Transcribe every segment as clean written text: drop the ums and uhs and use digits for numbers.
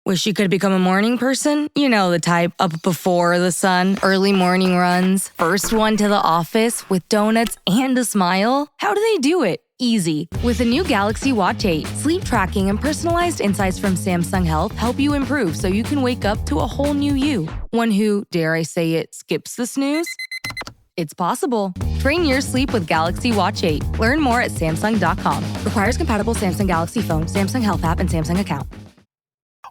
Wish you could become a morning person? You know the type, up before the sun, early morning runs, first one to the office with donuts and a smile. How do they do it? Easy. With the new Galaxy Watch 8, sleep tracking and personalized insights from Samsung Health help you improve so you can wake up to a whole new you. One who, dare I say it, skips the snooze? It's possible. Train your sleep with Galaxy Watch 8. Learn more at Samsung.com. Requires compatible Samsung Galaxy phone, Samsung Health app, and Samsung account.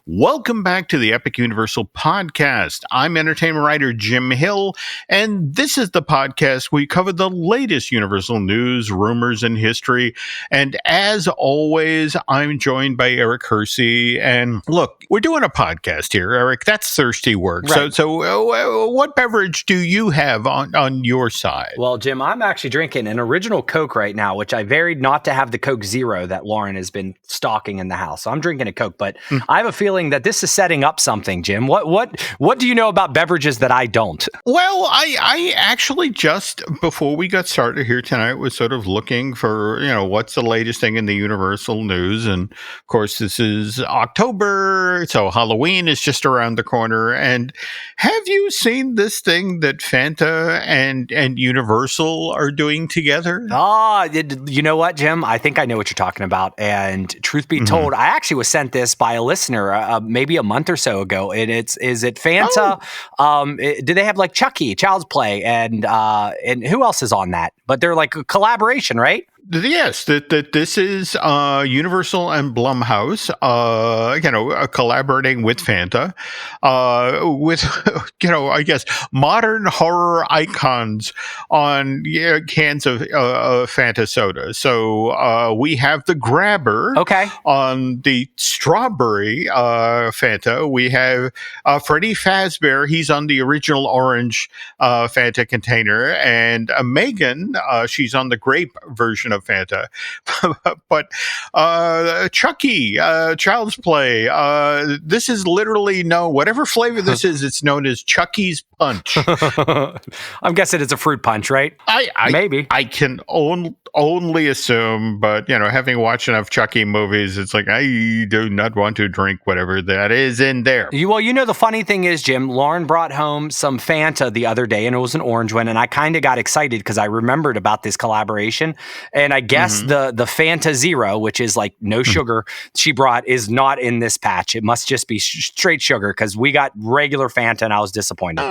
Welcome back to the Epic Universal Podcast. I'm entertainment writer Jim Hill, and this is the podcast where we cover the latest Universal news, rumors, and history. And as always, I'm joined by Eric Hersey. And look, we're doing a podcast here, Eric. That's thirsty work. Right. So what beverage do you have on your side? Well, Jim, I'm actually drinking an original Coke right now, which I varied not to have the Coke Zero that Lauren has been stocking in the house. So I'm drinking a Coke, but I have a feeling that this is setting up something, Jim. What do you know about beverages that I don't? Well, I actually just before we got started here tonight was sort of looking for, what's the latest thing in the Universal news. And of course, this is October, so Halloween is just around the corner. And have you seen this thing that Fanta and Universal are doing together? You know what, Jim? I think I know what you're talking about. And truth be told, I actually was sent this by a listener maybe a month or so ago. And is it Fanta? Oh. Do they have like Chucky, Child's Play, and who else is on that? But they're like a collaboration, right? Yes, that this is Universal and Blumhouse, collaborating with Fanta, with I guess modern horror icons on cans of Fanta soda. So we have the Grabber, on the strawberry Fanta. We have Freddy Fazbear. He's on the original orange Fanta container, and Megan, she's on the grape version of Fanta. But Chucky, Child's Play, this is literally whatever flavor this is, it's known as Chucky's Punch. I'm guessing it's a fruit punch, right? Maybe. I can only assume, but having watched enough Chucky movies, it's like I do not want to drink whatever that is in there. The funny thing is, Jim, Lauren brought home some Fanta the other day, and it was an orange one, and I kind of got excited because I remembered about this collaboration. And I guess the Fanta Zero, which is like no sugar, she brought is not in this patch. It must just be straight sugar because we got regular Fanta, and I was disappointed.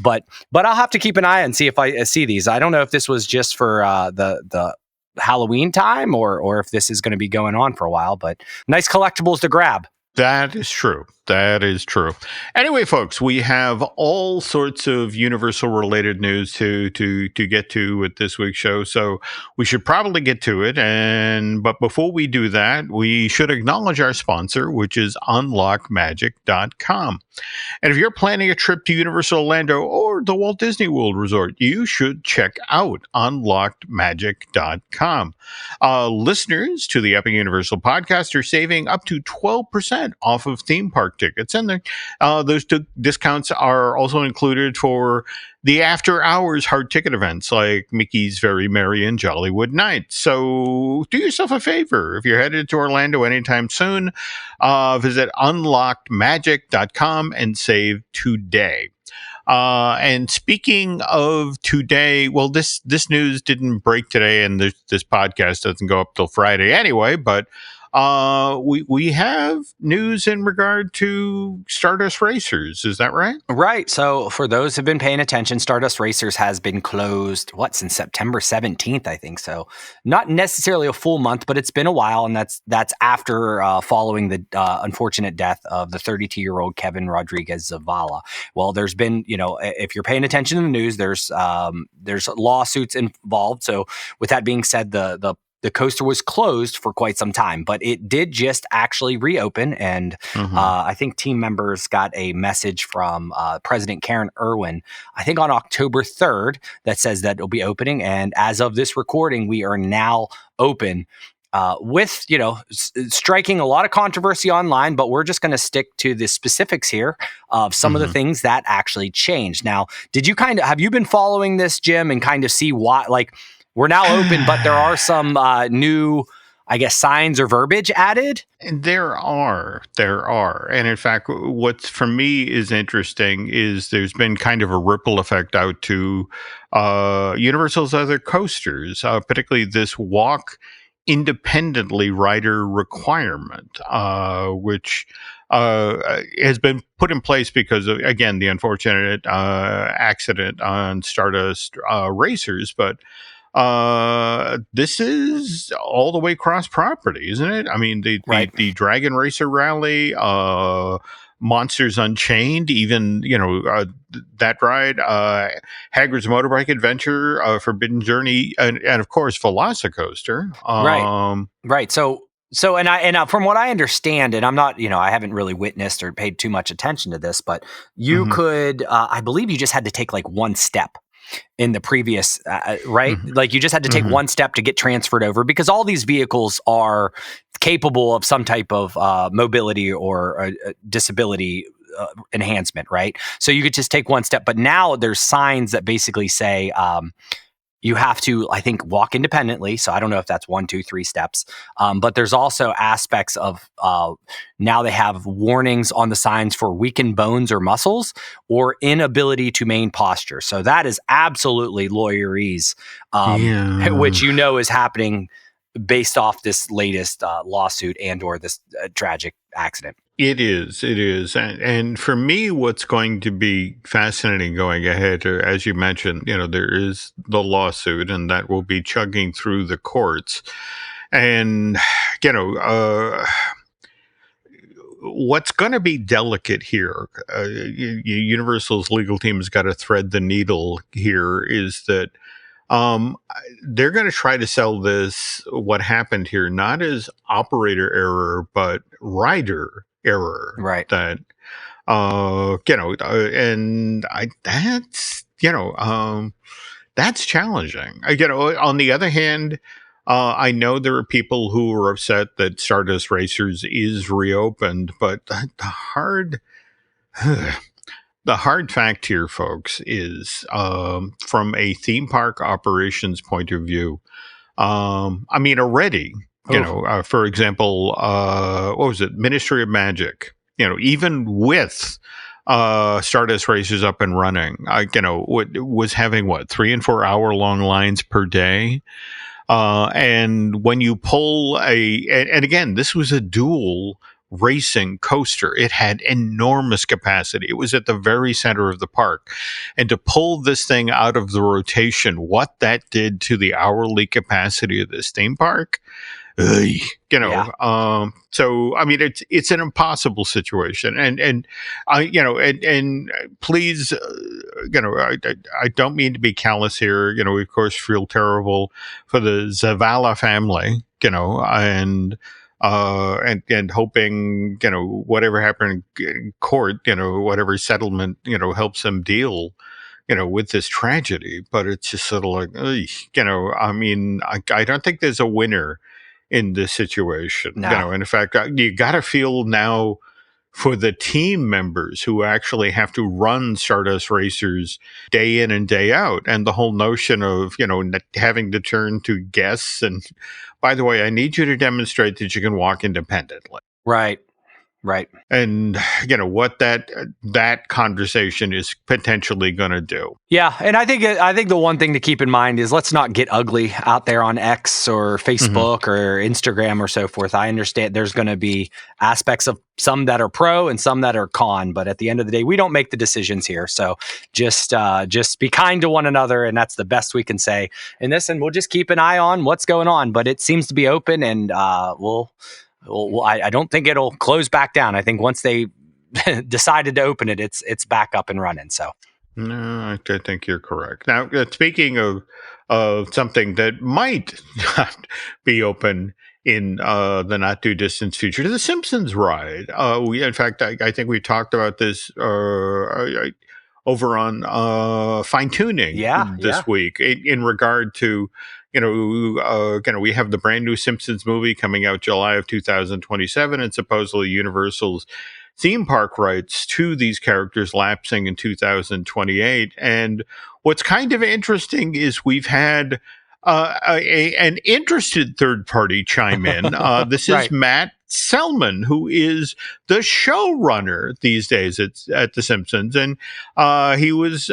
But I'll have to keep an eye and see if I see these. I don't know if this was just for the Halloween time or if this is going to be going on for a while. But nice collectibles to grab. That is true. That is true. Anyway, folks, we have all sorts of Universal-related news to get to with this week's show, so we should probably get to it. But before we do that, we should acknowledge our sponsor, which is UnlockMagic.com. And if you're planning a trip to Universal Orlando or the Walt Disney World Resort, you should check out UnlockedMagic.com. Listeners to the Epic Universal Podcast are saving up to 12% off of theme park tickets, and those discounts are also included for the after hours hard ticket events like Mickey's Very Merry and Jollywood Nights. So do yourself a favor. If you're headed to Orlando anytime soon, visit unlockedmagic.com and save today. And speaking of today, well, this news didn't break today, and this podcast doesn't go up till Friday anyway, but we have news in regard to Stardust Racers. Is that right? Right. So for those who've been paying attention, Stardust Racers has been closed, since September 17th, I think. So not necessarily a full month, but it's been a while. And that's after following the unfortunate death of the 32-year-old Kevin Rodriguez Zavala. Well, there's been, if you're paying attention to the news, there's lawsuits involved. So with that being said, the coaster was closed for quite some time, but it did just actually reopen. And I think team members got a message from President Karen Irwin, I think on October 3rd, that says that it'll be opening. And as of this recording, we are now open with, striking a lot of controversy online, but we're just going to stick to the specifics here of some of the things that actually changed. Now, have you been following this, Jim, and kind of see why, we're now open, but there are some new I guess, signs or verbiage added? And there are. And in fact, what's for me is interesting is there's been kind of a ripple effect out to Universal's other coasters, particularly this walk independently rider requirement, which has been put in place because of, again, the unfortunate accident on Stardust Racers, but this is all the way cross property, isn't it? I mean, the Dragon Racer Rally, Monsters Unchained, even, that ride, Hagrid's Motorbike Adventure, Forbidden Journey, and of course Velocicoaster. Right. So, and from what I understand, and I'm not, I haven't really witnessed or paid too much attention to this, but you could, I believe you just had to take like one step in the previous, right? Like you just had to take one step to get transferred over, because all these vehicles are capable of some type of mobility or disability enhancement, right? So you could just take one step, but now there's signs that basically say, you have to, I think, walk independently. So I don't know if that's 1, 2, 3 steps. But there's also aspects of now they have warnings on the signs for weakened bones or muscles or inability to maintain posture. So that is absolutely lawyerese, which is happening based off this latest lawsuit and or this tragic accident. It is. And for me, what's going to be fascinating going ahead, as you mentioned, there is the lawsuit, and that will be chugging through the courts. And, what's going to be delicate here, Universal's legal team has got to thread the needle here, is that they're going to try to sell this, what happened here, not as operator error, but rider error. Right. That, and that's challenging. On the other hand, I know there are people who are upset that Stardust Racers is reopened, but the hard fact here, folks, is from a theme park operations point of view, already, for example, what was it? Ministry of Magic, even with Stardust Racers up and running, was having 3 and 4 hour long lines per day. And when you pull and again, this was a dual racing coaster. It had enormous capacity. It was at the very center of the park. And to pull this thing out of the rotation, what that did to the hourly capacity of this theme park, so I mean, it's an impossible situation, and please, I don't mean to be callous here. We of course feel terrible for the Zavala family, and hoping, whatever happened in court, whatever settlement, helps them deal, with this tragedy. But it's just sort of like, I don't think there's a winner in this situation. No. And in fact, you got to feel now for the team members who actually have to run Stardust Racers day in and day out. And the whole notion of, having to turn to guests. And by the way, I need you to demonstrate that you can walk independently. Right. And what that conversation is potentially going to do. Yeah, and I think the one thing to keep in mind is let's not get ugly out there on X or Facebook or Instagram or so forth. I understand there's going to be aspects of some that are pro and some that are con, but at the end of the day, we don't make the decisions here. So just be kind to one another, and that's the best we can say in this. And we'll just keep an eye on what's going on. But it seems to be open, and I don't think it'll close back down. I think once they decided to open it, it's back up and running. So, no, I think you're correct. Now, speaking of something that might not be open in the not too distant future, the Simpsons ride. In fact, I think we talked about this over on fine tuning this week in regard to. We have the brand new Simpsons movie coming out July of 2027, and supposedly Universal's theme park rights to these characters lapsing in 2028. And what's kind of interesting is we've had an interested third party chime in. This is Matt Selman, who is the showrunner these days at The Simpsons. And he was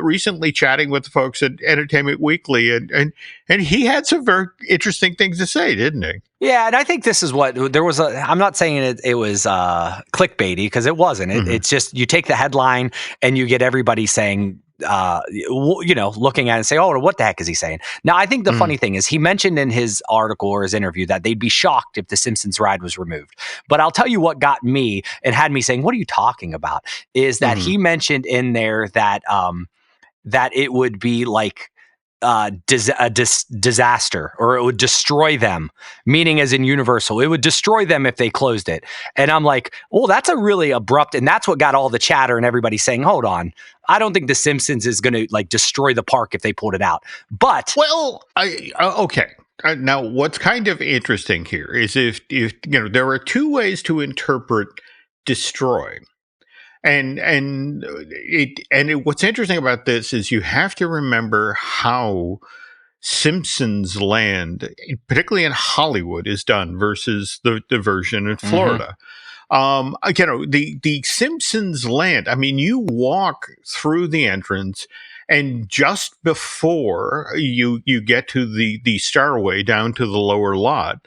recently chatting with the folks at Entertainment Weekly, and he had some very interesting things to say, didn't he? Yeah, and I think this is what there was. I'm not saying it was clickbaity, because it wasn't. It's just you take the headline and you get everybody saying, looking at it and say, oh, what the heck is he saying? Now, I think the funny thing is he mentioned in his article or his interview that they'd be shocked if the Simpsons ride was removed. But I'll tell you what got me and had me saying, what are you talking about? Is that he mentioned in there that that it would be like disaster, or it would destroy them, meaning as in Universal, it would destroy them if they closed it. And I'm like, well, that's a really abrupt, and that's what got all the chatter and everybody saying, hold on, I don't think The Simpsons is going to like destroy the park if they pulled it out. But okay. Now, what's kind of interesting here is if there are two ways to interpret destroy. And what's interesting about this is you have to remember how Simpsons Land, particularly in Hollywood, is done versus the version in Florida. The Simpsons Land, I mean, you walk through the entrance, and just before you get to the stairway down to the lower lot,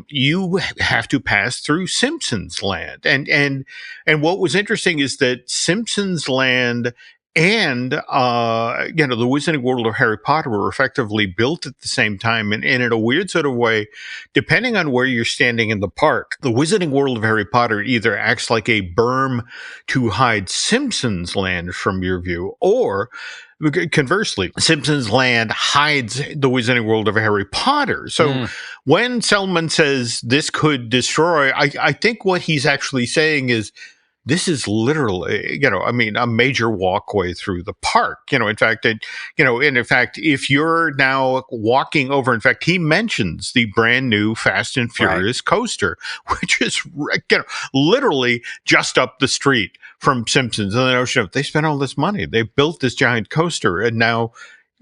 you have to pass through Simpsons Land. And what was interesting is that Simpsons Land and the Wizarding World of Harry Potter were effectively built at the same time, and in a weird sort of way, depending on where you're standing in the park. The Wizarding World of Harry Potter either acts like a berm to hide Simpsons Land from your view, or conversely, Simpsons Land hides the Wizarding World of Harry Potter. So when Selman says this could destroy, I think what he's actually saying is, this is literally, a major walkway through the park. In fact, if you're now walking over, in fact, he mentions the brand new Fast and Furious coaster, which is, literally just up the street from Simpsons. And the notion of they spent all this money, they built this giant coaster, and now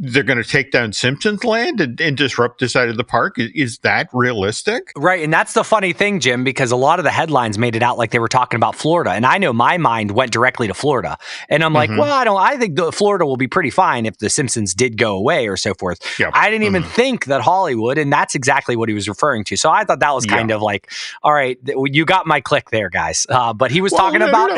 they're going to take down Simpsons Land and disrupt this side of the park. Is that realistic? Right. And that's the funny thing, Jim, because a lot of the headlines made it out like they were talking about Florida. And I know my mind went directly to Florida. And I'm like, well, I think Florida will be pretty fine if the Simpsons did go away or so forth. Yep. I didn't even think that Hollywood, and that's exactly what he was referring to. So I thought that was kind of like, all right, you got my click there, guys. But he was talking about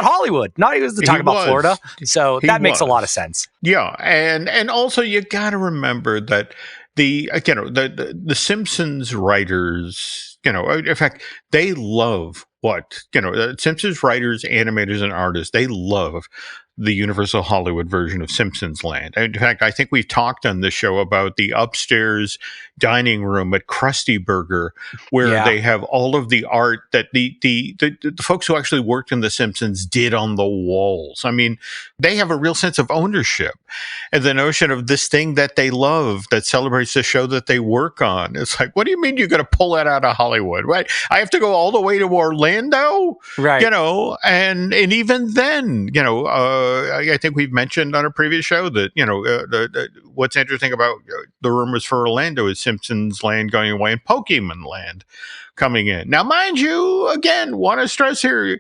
Hollywood, not he was talking about Florida. So that makes a lot of sense. Yeah. And also you got to remember that the Simpsons writers, in fact, they love Simpsons writers, animators, and artists, they love the Universal Hollywood version of Simpsons Land. In fact, I think we've talked on this show about the upstairs dining room at Krusty Burger, where they have all of the art that the folks who actually worked in The Simpsons did on the walls. I mean, they have a real sense of ownership, and the notion of this thing that they love that celebrates the show that they work on. It's like, what do you mean you're going to pull that out of Hollywood? Right? I have to go all the way to Orlando, right? And even then, I think we've mentioned on a previous show that what's interesting about the rumors for Orlando is Simpsons Land going away and Pokemon Land coming in. Now, mind you, again, want to stress here,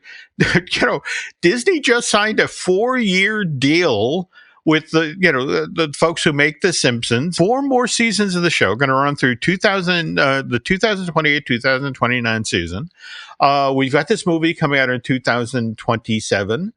Disney just signed a 4-year deal with the folks who make The Simpsons. 4 more seasons of the show, going to run through the 2028-2029 season. We've got this movie coming out in 2027.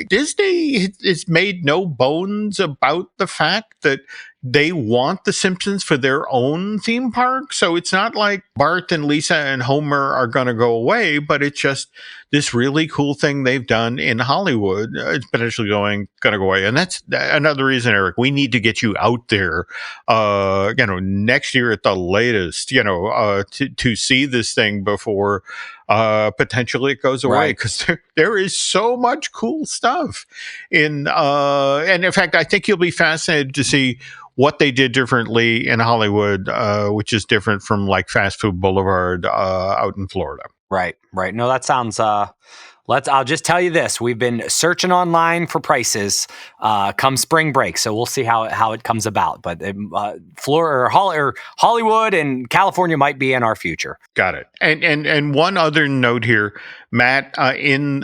Disney has made no bones about the fact that they want The Simpsons for their own theme park. So it's not like Bart and Lisa and Homer are going to go away, but it's just this really cool thing they've done in Hollywood. It's potentially going to go away. And that's another reason, Eric, we need to get you out there, next year at the latest, to see this thing before potentially it goes away, because there is so much cool stuff and in fact, I think you'll be fascinated to see what they did differently in Hollywood, which is different from like Fast Food Boulevard out in Florida. Right. No, that sounds. I'll just tell you this: we've been searching online for prices come spring break, so we'll see how it comes about. But Hollywood and California might be in our future. Got it. And one other note here, Matt, in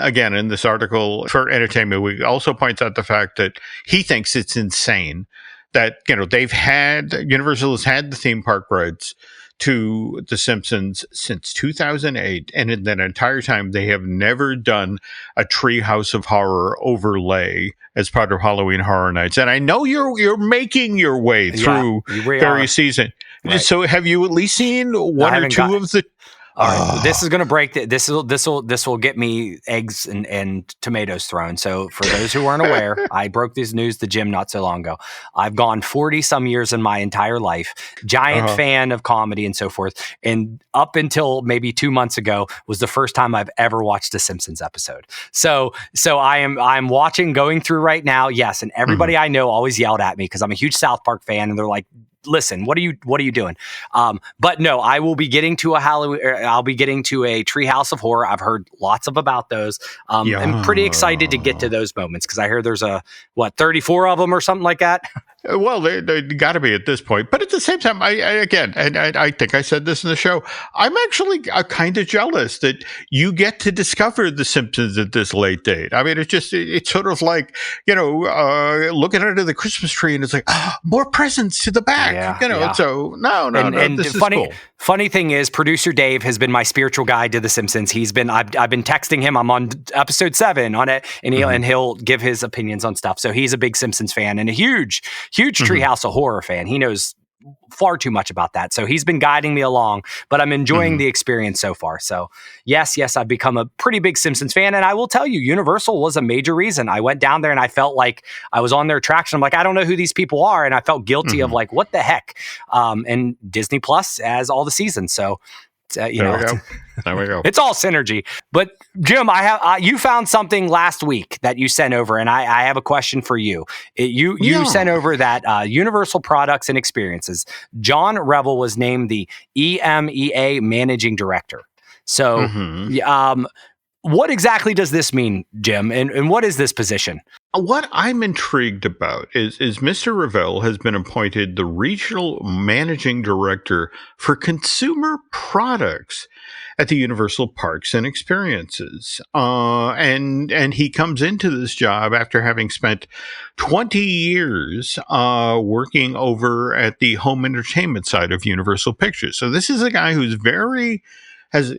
this article for Entertainment Week, also points out the fact that he thinks it's insane that Universal has had the theme park rights to The Simpsons since 2008, and in that entire time they have never done a Treehouse of Horror overlay as part of Halloween Horror Nights. And I know you're making your way through various seasons. Right. So have you at least seen one or two of the? All right, this is going to break. This will get me eggs and tomatoes thrown. So for those who weren't aware, I broke this news to Jim not so long ago. I've gone 40 some years in my entire life, giant fan of comedy and so forth. And up until maybe 2 months ago was the first time I've ever watched a Simpsons episode. So I'm watching, going through right now. Yes, and everybody I know always yelled at me because I'm a huge South Park fan, and they're like, listen, what are you doing? But no, I will be getting to I'll be getting to a Treehouse of Horror. I've heard lots about those. I'm pretty excited to get to those moments because I hear there's 34 of them or something like that. Well, they got to be at this point. But at the same time, I think I said this in the show, I'm actually kind of jealous that you get to discover The Simpsons at this late date. I mean, it's sort of like, looking under the Christmas tree and it's like, more presents to the back. So no, this is cool. Funny thing is, producer Dave has been my spiritual guide to The Simpsons. I've been texting him. I'm on episode 7 on it, and he'll give his opinions on stuff. So he's a big Simpsons fan and a huge Treehouse of Horror fan. He knows far too much about that. So he's been guiding me along, but I'm enjoying the experience so far. So yes, I've become a pretty big Simpsons fan. And I will tell you, Universal was a major reason. I went down there and I felt like I was on their attraction. I'm like, I don't know who these people are. And I felt guilty of like, what the heck? And Disney Plus has all the seasons. So there we go. It's all synergy. But Jim, you found something last week that you sent over, and I have a question for you. You sent over that Universal Products and Experiences. John Revel was named the EMEA Managing Director. So, what exactly does this mean, Jim? And what is this position? What I'm intrigued about is Mr. Revell has been appointed the Regional Managing Director for Consumer Products at the Universal Parks and Experiences. And he comes into this job after having spent 20 years working over at the home entertainment side of Universal Pictures. So this is a guy who's has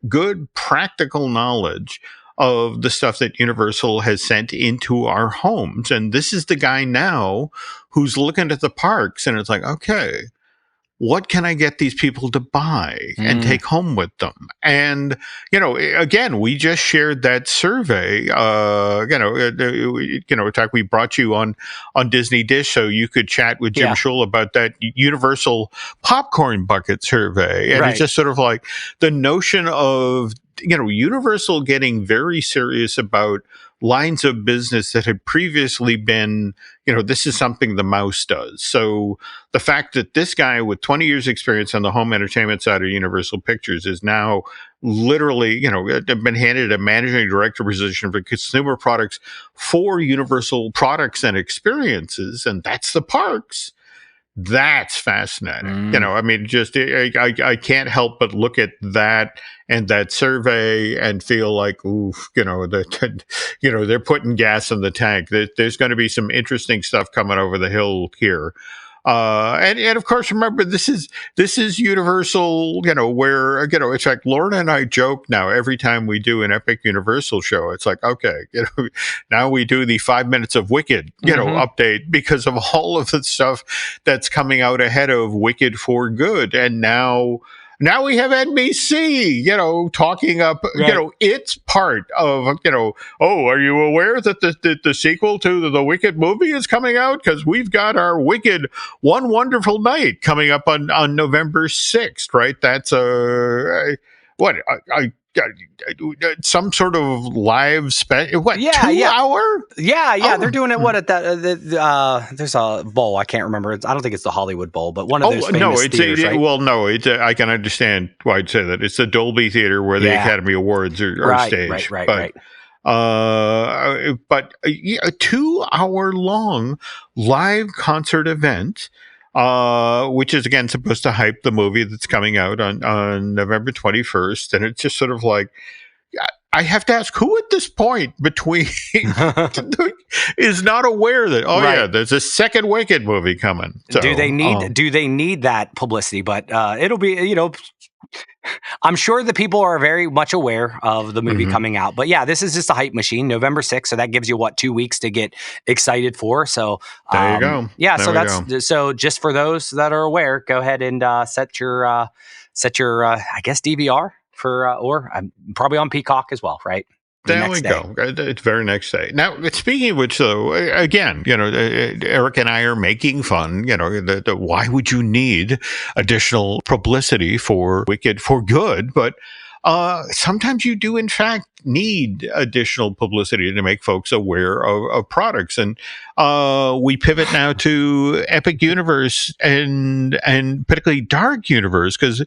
good practical knowledge of the stuff that Universal has sent into our homes. And this is the guy now who's looking at the parks and it's like, okay, what can I get these people to buy and take home with them? And, again, we just shared that survey, in fact, we brought you on Disney Dish so you could chat with Jim Schul about that Universal popcorn bucket survey. And it's just sort of like the notion of, Universal getting very serious about lines of business that had previously been, this is something the mouse does. So the fact that this guy with 20 years experience on the home entertainment side of Universal Pictures is now literally, been handed a managing director position for consumer products for Universal Products and Experiences, and that's the parks. That's fascinating. I can't help but look at that and that survey and feel like, oof, they're putting gas in the tank. There's going to be some interesting stuff coming over the hill here. And of course, remember, this is Universal, where, it's like Lorna and I joke now every time we do an epic Universal show. It's like, okay, now we do the 5 minutes of Wicked, update because of all of the stuff that's coming out ahead of Wicked for Good. And now we have NBC, talking up, its part of, are you aware that the sequel to the Wicked movie is coming out? Because we've got our Wicked One Wonderful Night coming up on November 6th, right? That's some sort of live what? Yeah, 2 yeah. hour? Yeah. They're doing it. What at that? There's a bowl. I can't remember. I don't think it's the Hollywood Bowl, but one of those famous theaters, right? Well, no, I can understand why I'd say that. It's the Dolby Theater where the Academy Awards are staged. Right. But a 2 hour long live concert event, which is again supposed to hype the movie that's coming out on November 21st. And it's just sort of like, I have to ask, who at this point between is not aware that there's a second Wicked movie coming? So, do they need that publicity? But it'll be, I'm sure the people are very much aware of the movie coming out. But yeah, this is just a hype machine. November 6th, so that gives you 2 weeks to get excited for. So there you go. Yeah, so just for those that are aware, go ahead and set your I guess DVR for or probably on Peacock as well, right? There we go. It's very next day. Now, speaking of which, though, again, Eric and I are making fun. Why would you need additional publicity for Wicked for good? But sometimes you do, in fact, need additional publicity to make folks aware of products. And we pivot now to Epic Universe and particularly Dark Universe, because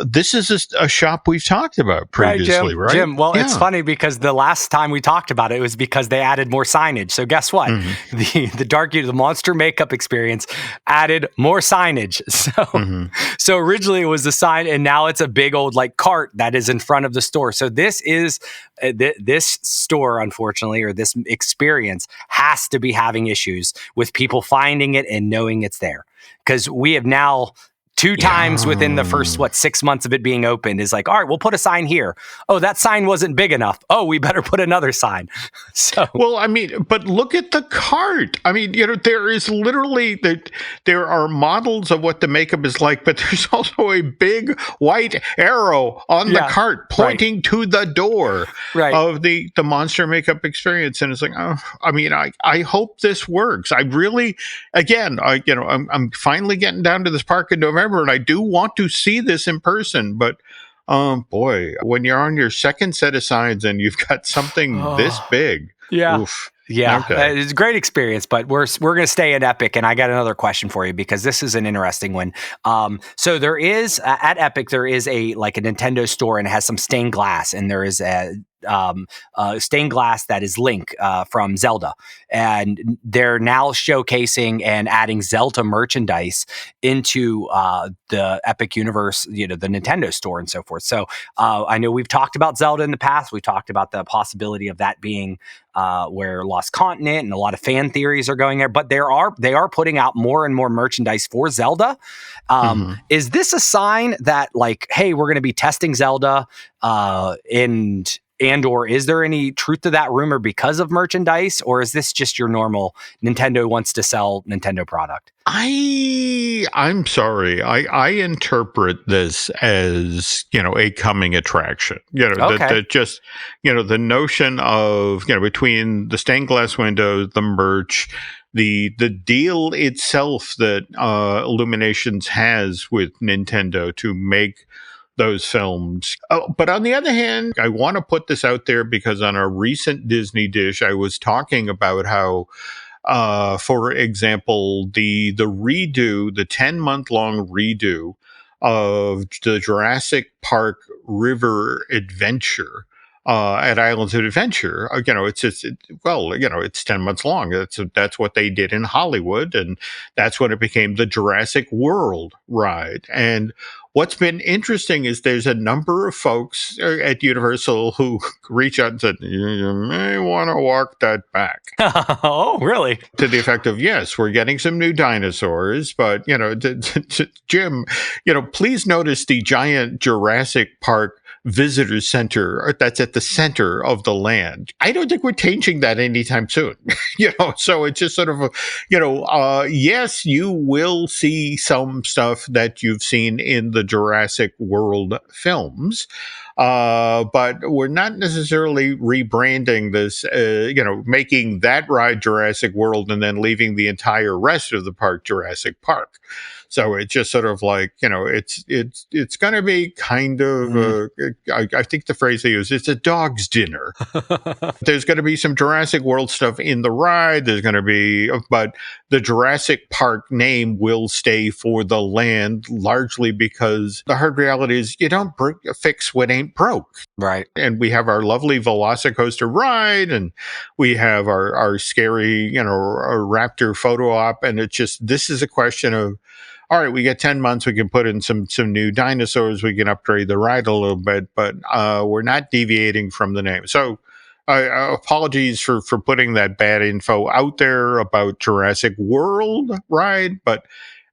this is a shop we've talked about previously, right? Jim, well, it's funny because the last time we talked about it was because they added more signage. So guess what? The monster makeup experience added more signage. So originally it was a sign, and now it's a big old cart that is in front of the store. So this is this store, unfortunately, or this experience has to be having issues with people finding it and knowing it's there, because we have now 2 times within the first 6 months of it being opened is all right, we'll put a sign here. Oh, that sign wasn't big enough. Oh, we better put another sign. So well, I mean, but look at the cart. I mean, there is literally there are models of what the makeup is like, but there's also a big white arrow on the cart pointing to the door of the monster makeup experience, and it's like, I mean, I hope this works. I really, again, I'm finally getting down to this park in November. And I do want to see this in person, but boy, when you're on your second set of signs and you've got something this big, oof. Yeah, okay. It's a great experience, but we're going to stay at Epic, and I got another question for you because this is an interesting one. So there is at Epic, there is a Nintendo store, and it has some stained glass, and there is a stained glass that is Link from Zelda, and they're now showcasing and adding Zelda merchandise into the Epic Universe, the Nintendo store and so forth. So I know we've talked about Zelda in the past. We talked about the possibility of that being where Lost Continent, and a lot of fan theories are going there, but they are putting out more and more merchandise for Zelda. Is this a sign that hey, we're going to be testing Zelda and or is there any truth to that rumor because of merchandise, or is this just your normal Nintendo wants to sell Nintendo product? I'm sorry. I interpret this as, a coming attraction. That just, the notion of, between the stained glass windows, the merch, the deal itself that Illuminations has with Nintendo to make those films. But on the other hand, I want to put this out there because on a recent Disney Dish, I was talking about how, for example, the 10-month-long redo of the Jurassic Park River Adventure at Islands of Adventure, it's 10 months long. That's what they did in Hollywood, and that's when it became the Jurassic World ride. And what's been interesting is there's a number of folks at Universal who reach out and said, you may want to walk that back. Oh, really? To the effect of, yes, we're getting some new dinosaurs, but, Jim, please notice the giant Jurassic Park visitor center that's at the center of the land. I don't think we're changing that anytime soon. So it's just sort of yes, you will see some stuff that you've seen in the Jurassic World films, But we're not necessarily rebranding this, making that ride Jurassic World and then leaving the entire rest of the park Jurassic Park. So it's just sort of like, it's going to be kind of, I think the phrase they use, it's a dog's dinner. There's going to be some Jurassic World stuff in the ride. There's going to be, but the Jurassic Park name will stay for the land, largely because the hard reality is you don't fix what ain't broke. Right. And we have our lovely Velocicoaster ride, and we have our scary, our Raptor photo op. And it's just, this is a question of, all right, we get 10 months, we can put in some new dinosaurs, we can upgrade the ride a little bit, but we're not deviating from the name. So apologies for putting that bad info out there about Jurassic World ride, but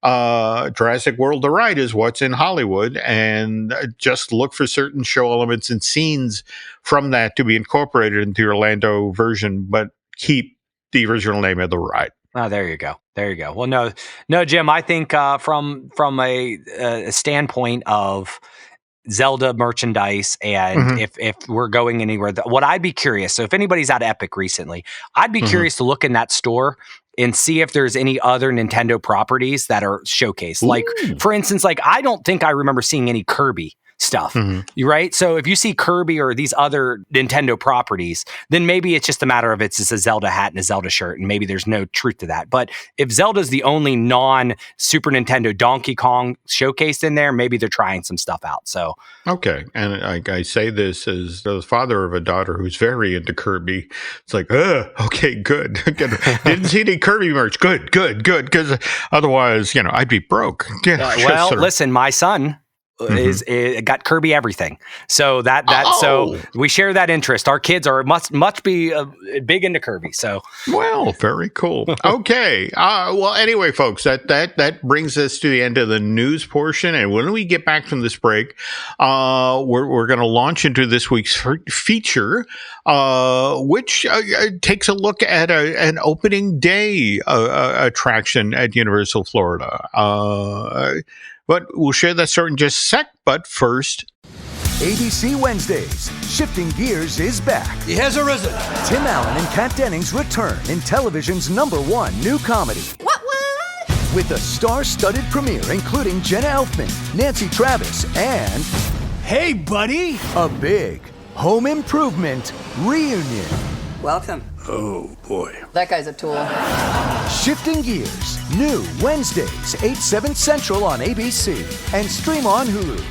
Jurassic World the ride is what's in Hollywood, and just look for certain show elements and scenes from that to be incorporated into the Orlando version, but keep the original name of the ride. Oh, there you go. There you go. Well, no, Jim, I think from a standpoint of Zelda merchandise, and if we're going anywhere, what I'd be curious, so if anybody's at Epic recently, I'd be curious to look in that store and see if there's any other Nintendo properties that are showcased. Ooh. Like, for instance, like I don't think I remember seeing any Kirby stuff, right? So if you see Kirby or these other Nintendo properties, then maybe it's just a matter of it's just a Zelda hat and a Zelda shirt, and maybe there's no truth to that. But if Zelda's the only non-Super Nintendo Donkey Kong showcased in there, maybe they're trying some stuff out. So okay, and I say this as the father of a daughter who's very into Kirby. It's like, okay, good. Didn't see any Kirby merch. Good, because otherwise, I'd be broke. Well, listen, my son is got Kirby everything, so so we share that interest. Our kids are must be big into Kirby. So well, very cool. Okay, well, anyway, folks, that brings us to the end of the news portion. And when we get back from this break, we're going to launch into this week's feature, which takes a look at an opening day attraction at Universal Florida. But we'll share that story in just a sec. But first, ABC Wednesdays, Shifting Gears is back. He has arisen. Tim Allen and Kat Dennings return in television's #1 new comedy. What? With a star-studded premiere including Jenna Elfman, Nancy Travis, and... Hey, buddy! A big home improvement reunion. Welcome. Oh, boy. That guy's a tool. Shifting Gears, new Wednesdays, 8/7 Central on ABC, and stream on Hulu.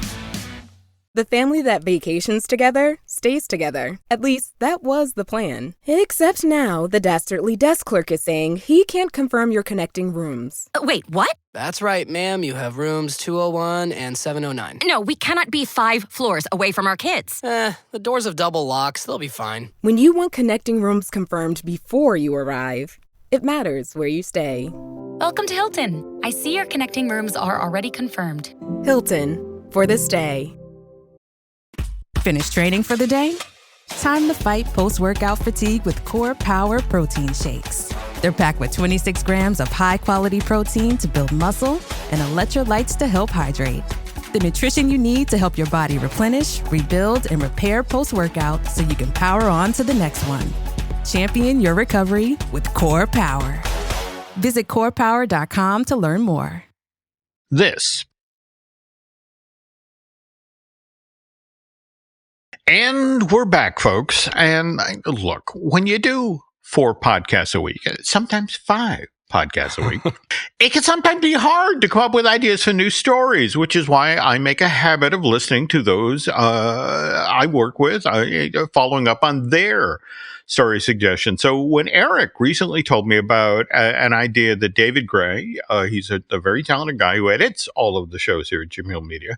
The family that vacations together stays together. At least, that was the plan. Except now, the dastardly desk clerk is saying he can't confirm your connecting rooms. Wait, what? That's right, ma'am. You have rooms 201 and 709. No, we cannot be 5 floors away from our kids. The doors have double locks. They'll be fine. When you want connecting rooms confirmed before you arrive, it matters where you stay. Welcome to Hilton. I see your connecting rooms are already confirmed. Hilton, for the stay. Finished training for the day? Time to fight post-workout fatigue with Core Power Protein Shakes. They're packed with 26 grams of high-quality protein to build muscle and electrolytes to help hydrate. The nutrition you need to help your body replenish, rebuild, and repair post-workout so you can power on to the next one. Champion your recovery with Core Power. Visit corepower.com to learn more. This. And we're back, folks. And look, when you do 4 podcasts a week, sometimes 5 podcasts a week, it can sometimes be hard to come up with ideas for new stories, which is why I make a habit of listening to those I work with, following up on their story suggestions. So when Eric recently told me about an idea that David Gray, he's a very talented guy who edits all of the shows here at Jim Hill Media.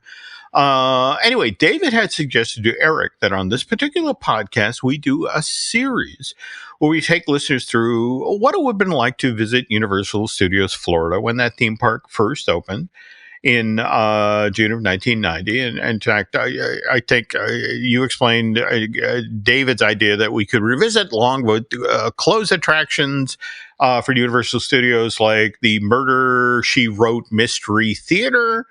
Anyway, David had suggested to Eric that on this particular podcast, we do a series where we take listeners through what it would have been like to visit Universal Studios Florida when that theme park first opened in June of 1990. And in fact, I think you explained David's idea that we could revisit along with closed attractions for Universal Studios, like the Murder, She Wrote Mystery Theater,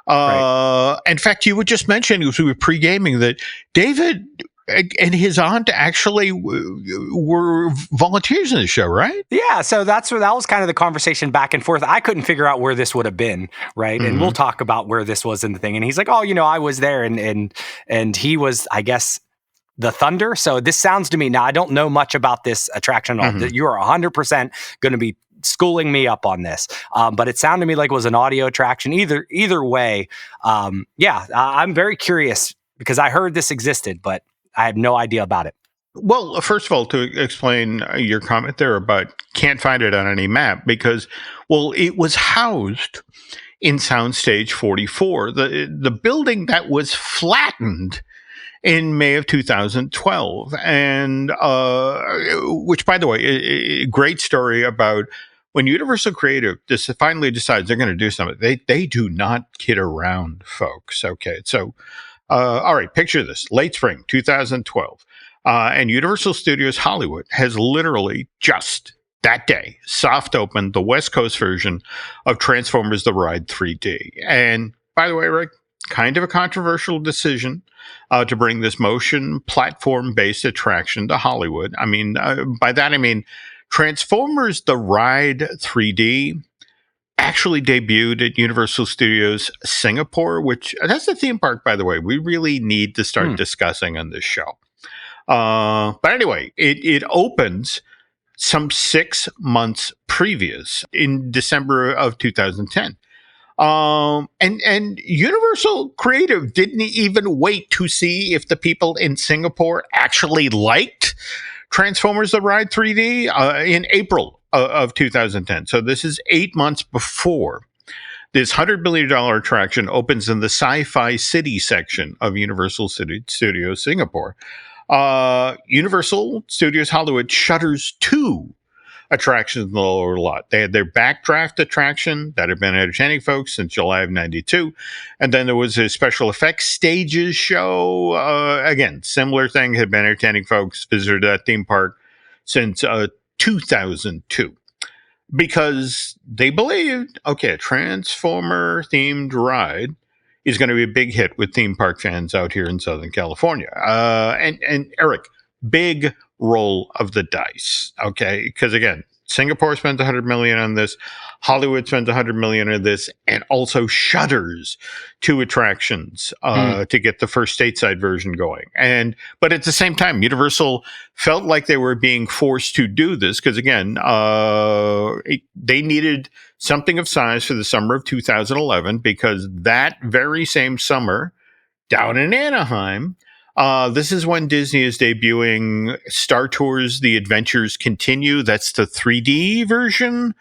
In fact, you would just mention, as we were pre-gaming, that David and his aunt actually were volunteers in the show, right? Yeah, so that was kind of the conversation back and forth. I couldn't figure out where this would have been, right? And we'll talk about where this was in the thing. And he's like, "Oh, I was there," and he was, I guess, the Thunder. So this sounds to me, now I don't know much about this attraction at all. You are 100% going to be schooling me up on this, but it sounded to me like it was an audio attraction. Either way, I'm very curious because I heard this existed, but I had no idea about it. Well, first of all, to explain your comment there about can't find it on any map, because, well, it was housed in Soundstage 44, the building that was flattened in May of 2012, and which, by the way, a great story about when Universal Creative finally decides they're going to do something. They do not kid around, folks. Okay, so all right, picture this: late spring 2012, and Universal Studios Hollywood has literally just that day soft opened the West Coast version of Transformers: The Ride 3D. And by the way, Rick, kind of a controversial decision to bring this motion platform-based attraction to Hollywood. I mean, by that I mean Transformers: The Ride 3D actually debuted at Universal Studios Singapore, which that's the theme park, by the way, we really need to start discussing on this show. But anyway, it opens some 6 months previous in December of 2010. And Universal Creative didn't even wait to see if the people in Singapore actually liked Transformers: The Ride 3D in April of 2010. So this is 8 months before this $100 million attraction opens in the Sci-Fi City section of Universal Studios Singapore. Universal Studios Hollywood shutters 2 attractions in the lower lot. They had their Backdraft attraction that had been entertaining folks since July of 92. And then there was a special effects stages show. Again, similar thing, had been entertaining folks, visited that theme park since 2002. Because they believed, okay, a Transformer-themed ride is going to be a big hit with theme park fans out here in Southern California. And Eric, big roll of the dice, okay? Because again, Singapore spends $100 million on this, Hollywood spends $100 million on this, and also shutters 2 attractions to get the first stateside version going. But at the same time, Universal felt like they were being forced to do this because again, they needed something of size for the summer of 2011 because that very same summer, down in Anaheim, this is when Disney is debuting Star Tours: The Adventures Continue. That's the 3D version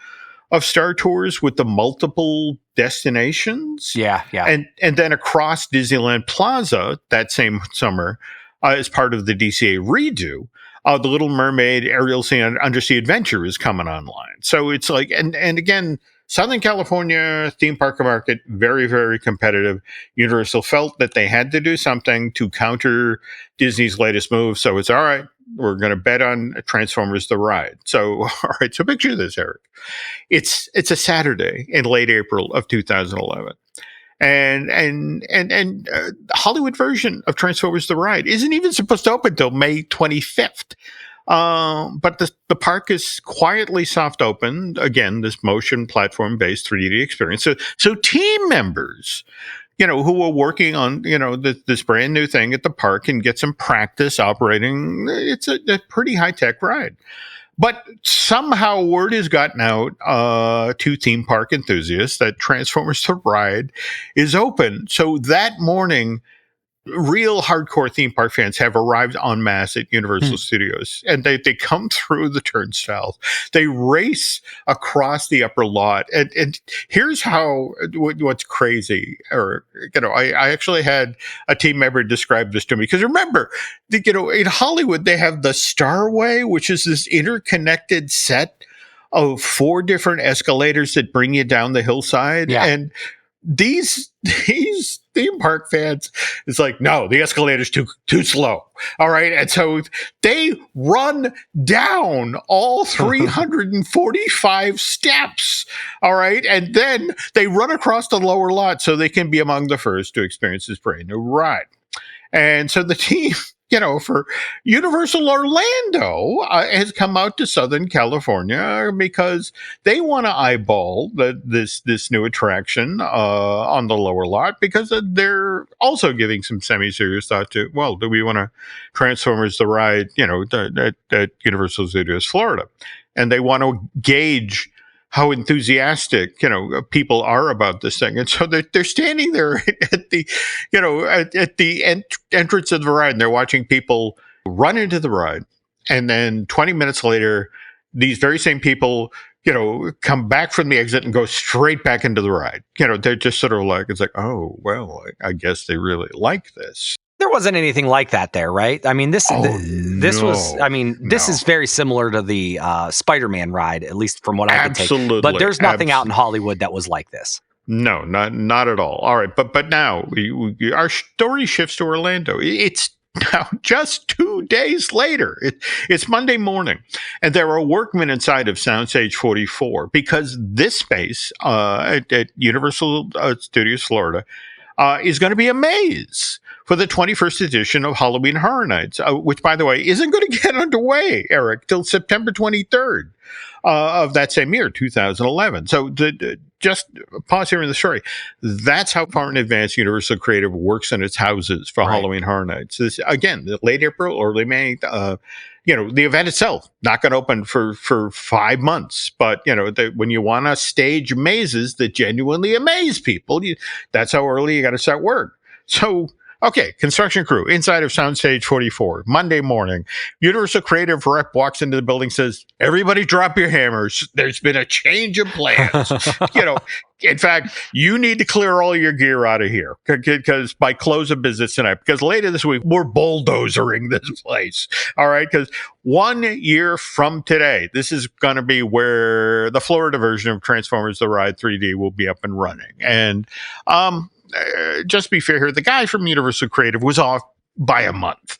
of Star Tours with the multiple destinations. Yeah. And then across Disneyland Plaza that same summer, as part of the DCA redo, The Little Mermaid, Ariel Sea, and Undersea Adventure is coming online. So it's like, and again, Southern California theme park market, very, very competitive. Universal felt that they had to do something to counter Disney's latest move. So it's all right. We're going to bet on Transformers: The Ride. So, all right. So picture this, Eric. It's a Saturday in late April of 2011. And the Hollywood version of Transformers: The Ride isn't even supposed to open until May 25th. But the park is quietly soft opened. Again, this motion platform based 3D experience. So team members, who are working on, this brand new thing at the park can get some practice operating. It's a pretty high tech ride. But somehow word has gotten out to theme park enthusiasts that Transformers: The Ride is open. So that morning, real hardcore theme park fans have arrived en masse at Universal Studios, and they come through the turnstiles. They race across the upper lot, and here's what's crazy. Or I actually had a team member describe this to me because remember, in Hollywood they have the Starway, which is this interconnected set of 4 different escalators that bring you down the hillside, and these theme park fans, it's like, no, the escalator's too slow. All right. And so they run down all 345 steps. All right. And then they run across the lower lot so they can be among the first to experience this brand new ride. And so the team, for Universal Orlando has come out to Southern California because they want to eyeball this new attraction on the lower lot, because they're also giving some semi-serious thought to, well, do we want to Transformers the ride, at Universal Studios Florida? And they want to gauge how enthusiastic, people are about this thing. And so they're standing there at the, at the entrance of the ride, and they're watching people run into the ride. And then 20 minutes later, these very same people, come back from the exit and go straight back into the ride. They're just sort of like, it's like, oh, well, I guess they really like this. There wasn't anything like that there, right? I mean, this is very similar to the Spider-Man ride, at least from what I can take. But there's nothing out in Hollywood that was like this. No, not at all. All right, but now our story shifts to Orlando. It's now just 2 days later. It's Monday morning, and there are workmen inside of Soundstage 44, because this space at Universal Studios Florida is going to be a maze for the 21st edition of Halloween Horror Nights, which, by the way, isn't going to get underway, Eric, till September 23rd of that same year, 2011. So just pause here in the story. That's how far in advance Universal Creative works in its houses for Halloween Horror Nights. This, again, late April, early May. The event itself not going to open for 5 months, but when you want to stage mazes that genuinely amaze people, that's how early you got to start work. So, okay, construction crew inside of Soundstage 44, Monday morning. Universal Creative rep walks into the building, says, "Everybody drop your hammers. There's been a change of plans." In fact, you need to clear all your gear out of here, because by close of business tonight, because later this week, we're bulldozering this place. All right, because 1 year from today, this is going to be where the Florida version of Transformers The Ride 3D will be up and running. And, just to be fair here, the guy from Universal Creative was off by a month.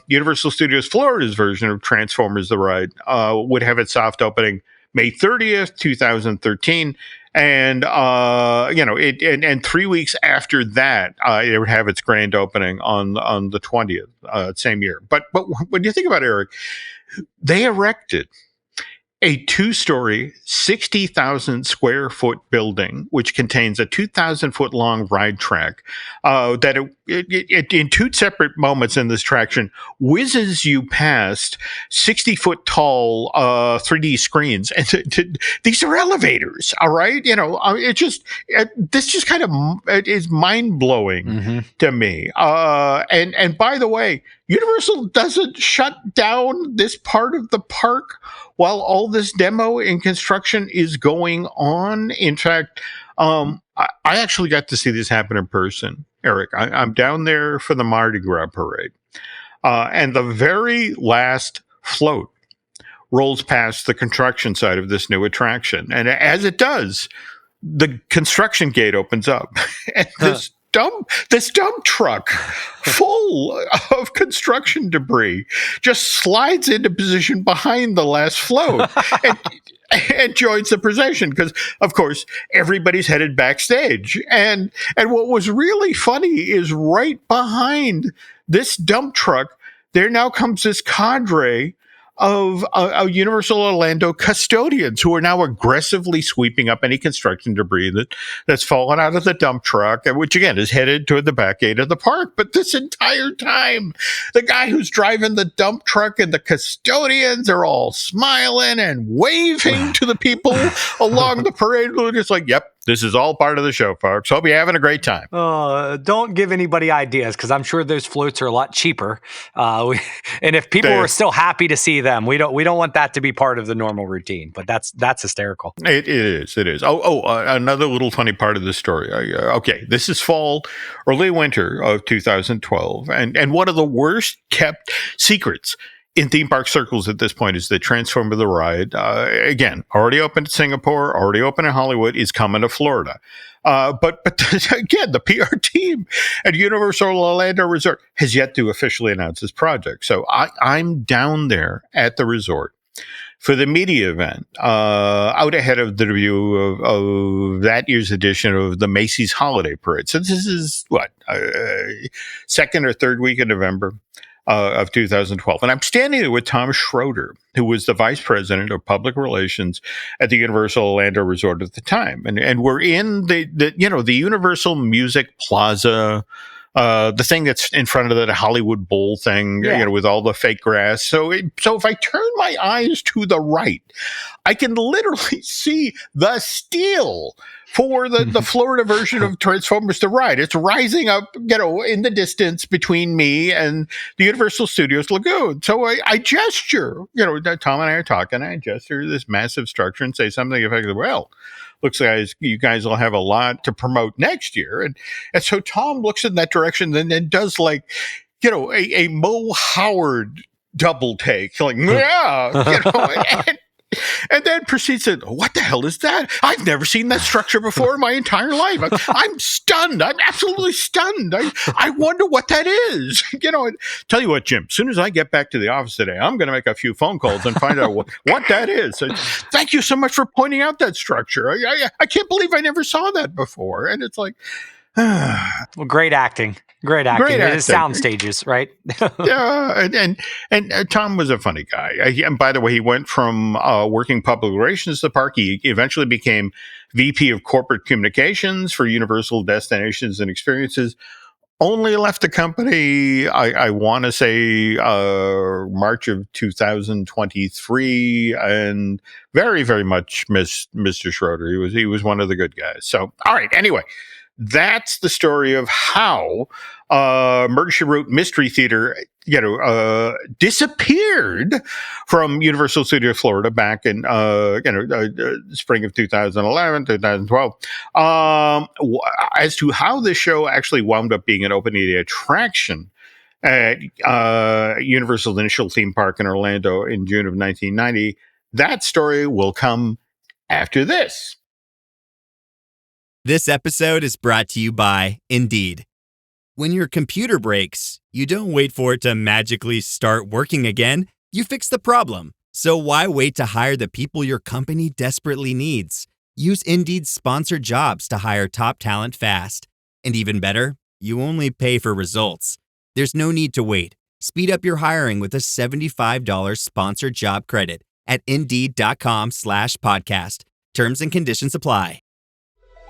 Universal Studios Florida's version of Transformers The Ride would have its soft opening May 30th, 2013. And, and 3 weeks after that, it would have its grand opening on the 20th, same year. But when you think about it, Eric, they erected a 2-story, 60,000 square foot building, which contains a 2,000 foot long ride track that in 2 separate moments in this attraction this you past 60 foot tall 3D screens. And these are elevators. All right. This just kind of is mind blowing to me. And by the way, Universal doesn't shut down this part of the park while all this demo and construction is going on. In fact, I actually got to see this happen in person, Eric. I'm down there for the Mardi Gras parade. And the very last float rolls past the construction site of this new attraction. And as it does, the construction gate opens up. And this dump truck full of construction debris just slides into position behind the last float and joins the procession, because, of course, everybody's headed backstage. And what was really funny is right behind this dump truck, there now comes this cadre of Universal Orlando custodians who are now aggressively sweeping up any construction debris that's fallen out of the dump truck, which again is headed toward the back gate of the park. But this entire time, the guy who's driving the dump truck and the custodians are all smiling and waving to the people along the parade route. It's like, yep, this is all part of the show, folks. Hope you're having a great time. Don't give anybody ideas, because I'm sure those floats are a lot cheaper. And if people were still happy to see them, we don't want that to be part of the normal routine. But that's hysterical. It is. Another little funny part of the story. Okay, this is fall, early winter of 2012, and one of the worst kept secrets in theme park circles at this point is that Transformer the Ride, again, already open in Singapore, already open in Hollywood, is coming to Florida. But again, the PR team at Universal Orlando Resort has yet to officially announce this project. So I'm down there at the resort for the media event, out ahead of the debut of that year's edition of the Macy's Holiday Parade. So this is second or third week of November of 2012. And I'm standing there with Tom Schroeder, who was the vice president of public relations at the Universal Orlando Resort at the time. And we're in the Universal Music Plaza, the thing that's in front of the Hollywood Bowl thing, with all the fake grass. So if I turn my eyes to the right, I can literally see the steel for the Florida version of Transformers the Ride. It's rising up, in the distance between me and the Universal Studios Lagoon. So I gesture, Tom and I are talking, I gesture this massive structure and say something effective, well, looks like you guys will have a lot to promote next year. And so Tom looks in that direction and then does a Mo Howard double take, and then proceeds to, what the hell is that? I've never seen that structure before in my entire life. I'm stunned. I'm absolutely stunned. I wonder what that is. Tell you what, Jim, as soon as I get back to the office today, I'm going to make a few phone calls and find out what that is. So, thank you so much for pointing out that structure. I can't believe I never saw that before. And it's like, well, great acting. Great acting. It is sound stages, right? Yeah, and Tom was a funny guy. And by the way, he went from working public relations at the park. He eventually became VP of Corporate Communications for Universal Destinations and Experiences. Only left the company, I want to say, March of 2023, and very, very much missed Mr. Schroeder. He was one of the good guys. So, all right. Anyway. That's the story of how Murder, She Wrote Mystery Theater, disappeared from Universal Studios Florida back in spring of 2011, 2012. As to how this show actually wound up being an open-air attraction at Universal's initial theme park in Orlando in June of 1990, that story will come after this. This episode is brought to you by Indeed. When your computer breaks, you don't wait for it to magically start working again. You fix the problem. So why wait to hire the people your company desperately needs? Use Indeed's sponsored jobs to hire top talent fast. And even better, you only pay for results. There's no need to wait. Speed up your hiring with a $75 sponsored job credit at Indeed.com/podcast. Terms and conditions apply.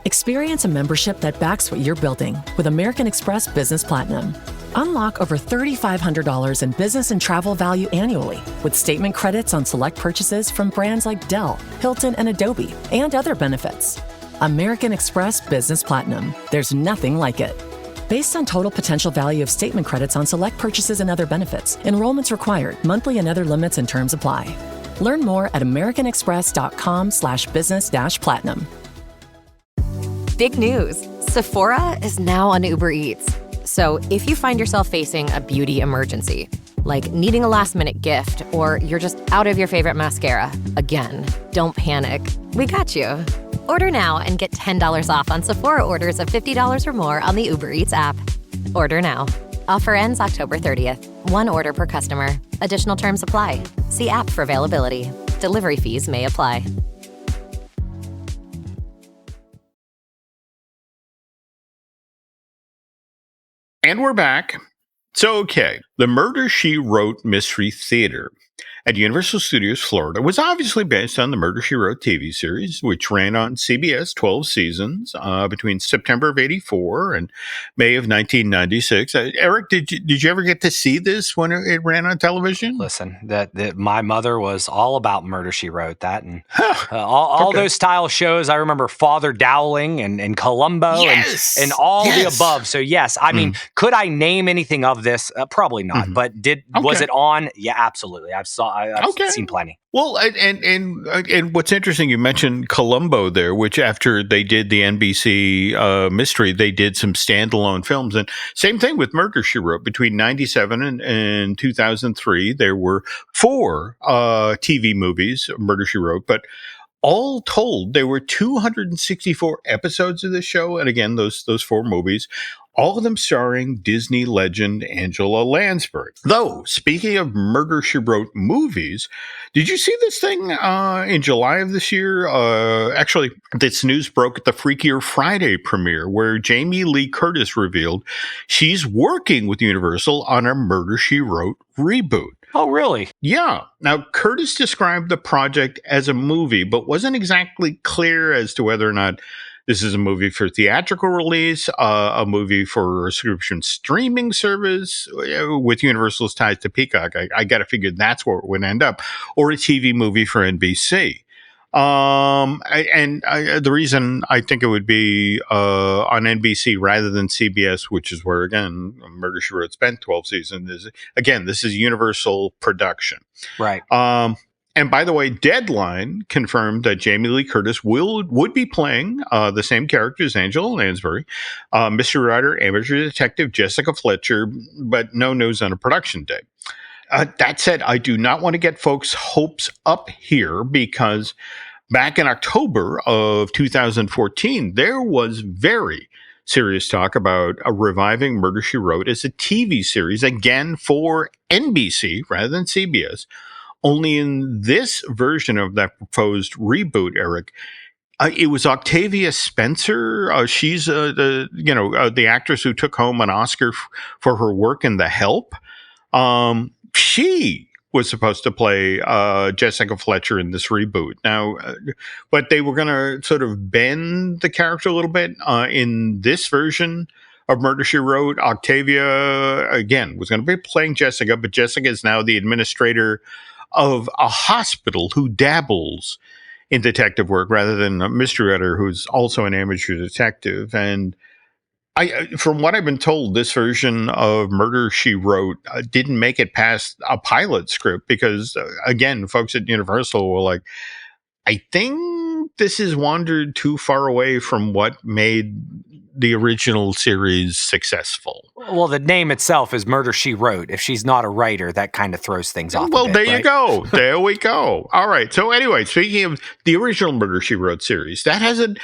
Experience a membership that backs what you're building with American Express Business Platinum. Unlock over $3,500 in business and travel value annually with statement credits on select purchases from brands like Dell, Hilton, and Adobe, and other benefits. American Express Business Platinum. There's nothing like it. Based on total potential value of statement credits on select purchases and other benefits, enrollments required, monthly and other limits and terms apply. Learn more at americanexpress.com/business-platinum. Big news. Sephora is now on Uber Eats. So if you find yourself facing a beauty emergency, like needing a last-minute gift, or you're just out of your favorite mascara, again, don't panic. We got you. Order now and get $10 off on Sephora orders of $50 or more on the Uber Eats app. Order now. Offer ends October 30th. One order per customer. Additional terms apply. See app for availability. Delivery fees may apply. And we're back. So, okay, the Murder, She Wrote Mystery Theater at Universal Studios Florida was obviously based on the Murder, She Wrote TV series, which ran on CBS 12 seasons between September of 84 and May of 1996. Eric, did you ever get to see this when it ran on television? Listen, that my mother was all about Murder, She Wrote that, and all those style shows. I remember Father Dowling and Columbo and all the above. So yes, I mean, could I name anything of this? Probably not. But was it on? Yeah, absolutely. I've seen plenty. Well, and what's interesting, you mentioned Columbo there, which after they did the NBC mystery, they did some standalone films. And same thing with Murder, She Wrote. Between 97 and 2003, there were 4 TV movies, Murder, She Wrote. But all told, there were 264 episodes of the show. And again, those 4 movies, all of them starring Disney legend Angela Lansbury. Though, speaking of Murder, She Wrote movies, did you see this thing in July of this year? Actually, this news broke at the Freakier Friday premiere, where Jamie Lee Curtis revealed she's working with Universal on a Murder, She Wrote reboot. Oh, really? Yeah. Now, Curtis described the project as a movie, but wasn't exactly clear as to whether or not this is a movie for theatrical release, a movie for a subscription streaming service with Universal's ties to Peacock. I got to figure that's where it would end up, or a TV movie for NBC. The reason I think it would be on NBC rather than CBS, which is where, again, Murder, She Wrote spent 12 seasons, is, again, this is Universal production. Right. And by the way, Deadline confirmed that Jamie Lee Curtis would be playing the same character as Angela Lansbury, mystery writer, amateur detective Jessica Fletcher, but no news on a production date. That said, I do not want to get folks' hopes up here, because back in October of 2014, there was very serious talk about reviving Murder, She Wrote as a TV series, again for NBC rather than CBS. Only in this version of that proposed reboot, Eric, it was Octavia Spencer. She's the actress who took home an Oscar for her work in The Help. She was supposed to play Jessica Fletcher in this reboot. Now, but they were going to sort of bend the character a little bit in this version of Murder, She Wrote. Octavia, again, was going to be playing Jessica, but Jessica is now the administrator of a hospital who dabbles in detective work rather than a mystery writer who's also an amateur detective. And from what I've been told, this version of Murder, She Wrote didn't make it past a pilot script because, again, folks at Universal were like, I think this has wandered too far away from what made the original series successful. Well, the name itself is Murder, She Wrote. If she's not a writer, that kind of throws things off. Well, a bit, there right? you go. There we go. All right. So anyway, speaking of the original Murder, She Wrote series, that has an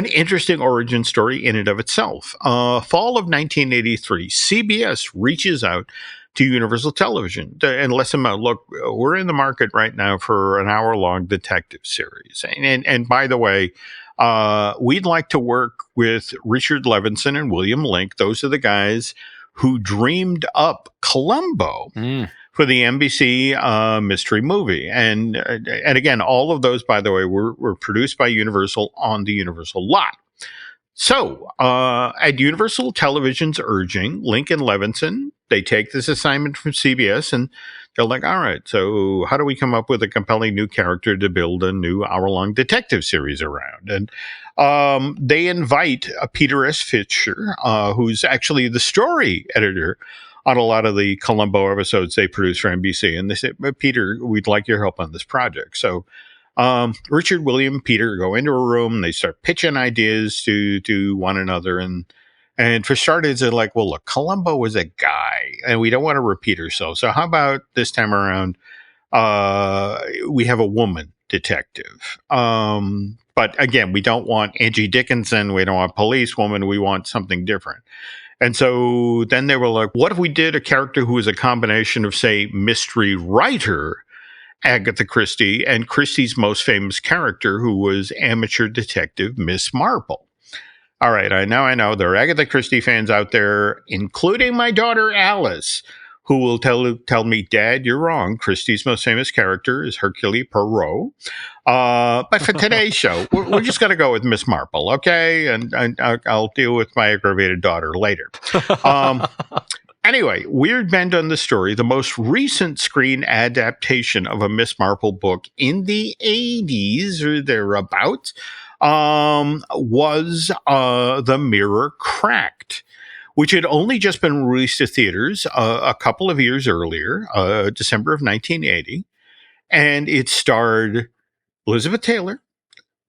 interesting origin story in and of itself. Fall of 1983, CBS reaches out to Universal Television and lets them know, look, we're in the market right now for an hour-long detective series. And by the way, we'd like to work with Richard Levinson and William Link. Those are the guys who dreamed up Columbo for the NBC mystery movie. And again, all of those, by the way, were produced by Universal on the Universal lot. So at Universal Television's urging, Link and Levinson, they take this assignment from CBS and they're like, all right, so how do we come up with a compelling new character to build a new hour-long detective series around? And they invite Peter S. Fisher, who's actually the story editor on a lot of the Columbo episodes they produced for NBC. And they said, Peter, we'd like your help on this project. So Richard, William, Peter go into a room. They start pitching ideas to one another. And for starters, they're like, well, look, Columbo was a guy, and we don't want to repeat ourselves. So how about this time around, we have a woman detective. But again, we don't want Angie Dickinson. We don't want policewoman. We want something different. And so then they were like, what if we did a character who is a combination of, say, mystery writer Agatha Christie and Christie's most famous character, who was amateur detective Miss Marple? All right, I know there are Agatha Christie fans out there, including my daughter Alice, who will tell me, Dad, you're wrong. Christie's most famous character is Hercule Poirot. But for today's show, we're just going to go with Miss Marple, okay? And I'll deal with my aggravated daughter later. Anyway, weird bend on the story. The most recent screen adaptation of a Miss Marple book in the 80s or thereabouts was The Mirror Cracked, which had only just been released to theaters a couple of years earlier, December of 1980. And it starred Elizabeth Taylor,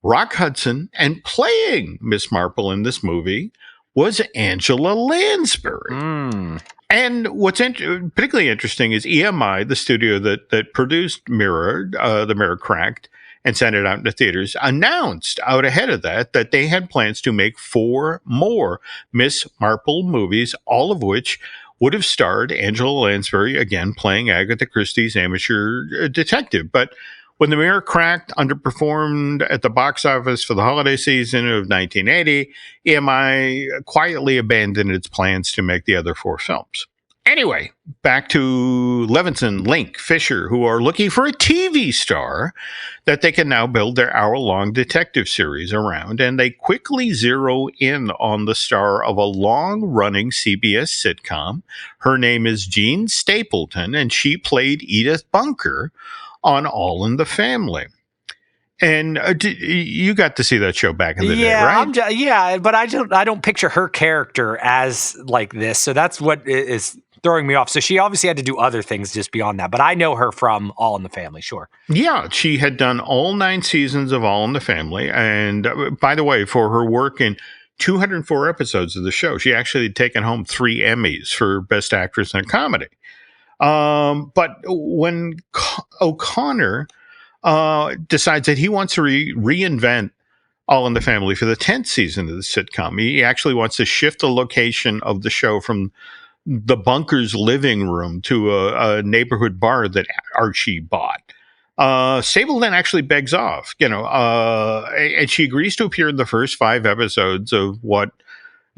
Rock Hudson, and playing Miss Marple in this movie was Angela Lansbury. And what's particularly interesting is EMI, the studio that produced Mirror, the Mirror Cracked, and sent it out into theaters, announced out ahead of that they had plans to make 4 more Miss Marple movies, all of which would have starred Angela Lansbury, again, playing Agatha Christie's amateur detective. But when the Mirror Cracked underperformed at the box office for the holiday season of 1980, EMI quietly abandoned its plans to make the other 4 films. Anyway, back to Levinson, Link, Fisher, who are looking for a TV star that they can now build their hour-long detective series around, and they quickly zero in on the star of a long-running CBS sitcom. Her name is Jean Stapleton, and she played Edith Bunker on All in the Family. And you got to see that show back in the day, right? But I don't picture her character as like this. So that's what is throwing me off. So she obviously had to do other things just beyond that. But I know her from All in the Family, sure. Yeah, she had done all 9 seasons of All in the Family. And by the way, for her work in 204 episodes of the show, she actually had taken home 3 Emmys for Best Actress in a Comedy. But when O'Connor decides that he wants to reinvent All in the Family for the 10th season of the sitcom, he actually wants to shift the location of the show from the bunker's living room to a neighborhood bar that Archie bought. Stapleton actually begs off, and she agrees to appear in the first 5 episodes of what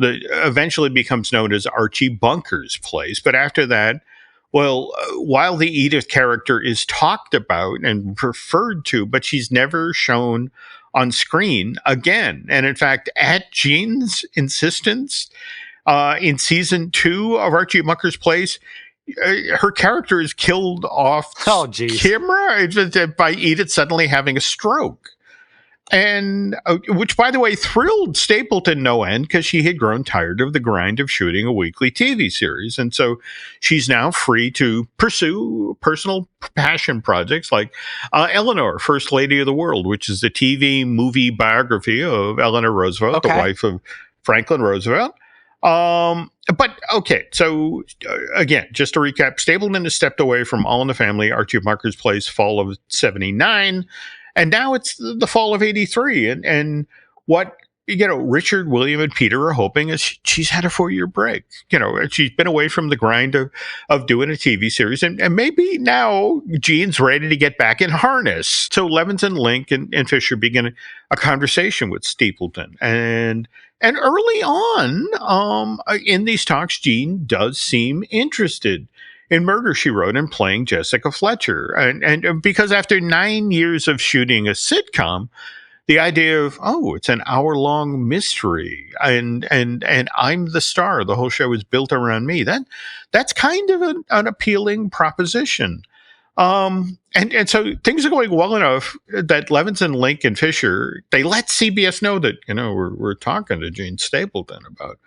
eventually becomes known as Archie Bunker's Place. But after that, well, while the Edith character is talked about and referred to, but she's never shown on screen again. And in fact, at Jean's insistence, in season 2 of Archie Bunker's Place, her character is killed off camera by Edith suddenly having a stroke. And which, by the way, thrilled Stapleton no end because she had grown tired of the grind of shooting a weekly TV series. And so she's now free to pursue personal passion projects like Eleanor, First Lady of the World, which is the TV movie biography of Eleanor Roosevelt, the wife of Franklin Roosevelt. But okay, so again, just to recap, Stapleton has stepped away from All in the Family, Archie Bunker's Place, fall of 79. And now it's the fall of 83. And what, Richard, William, and Peter are hoping is she's had a 4-year break. She's been away from the grind of doing a TV series. And maybe now Jean's ready to get back in harness. So Levinson, Link, and Fisher begin a conversation with Stapleton. And early on, in these talks, Jean does seem interested in Murder, She Wrote and playing Jessica Fletcher. And because after 9 years of shooting a sitcom, the idea of, it's an hour-long mystery and I'm the star, the whole show is built around me, that's kind of an appealing proposition. And so things are going well enough that Levinson, Link, and Fisher, they let CBS know that, we're talking to Jean Stapleton about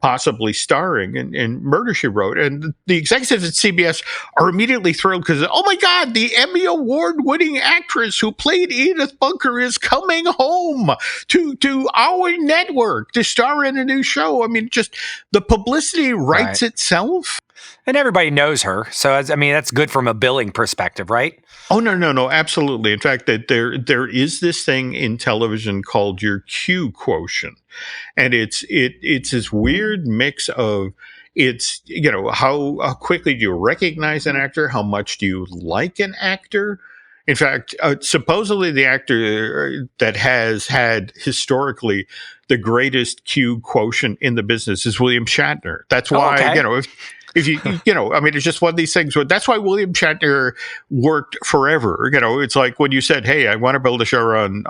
possibly starring in Murder, She Wrote. And the executives at CBS are immediately thrilled because, oh my God, the Emmy Award-winning actress who played Edith Bunker is coming home to our network to star in a new show. I mean, just the publicity writes itself. And everybody knows her. So, that's good from a billing perspective, right? Oh, no, absolutely. In fact, that there is this thing in television called your Q quotient. And it's this weird mix of how quickly do you recognize an actor? How much do you like an actor? In fact, supposedly the actor that has had historically the greatest Q quotient in the business is William Shatner. That's why, if you it's just one of these things. That's why William Shatner worked forever. It's like when you said, hey, I want to build a show on,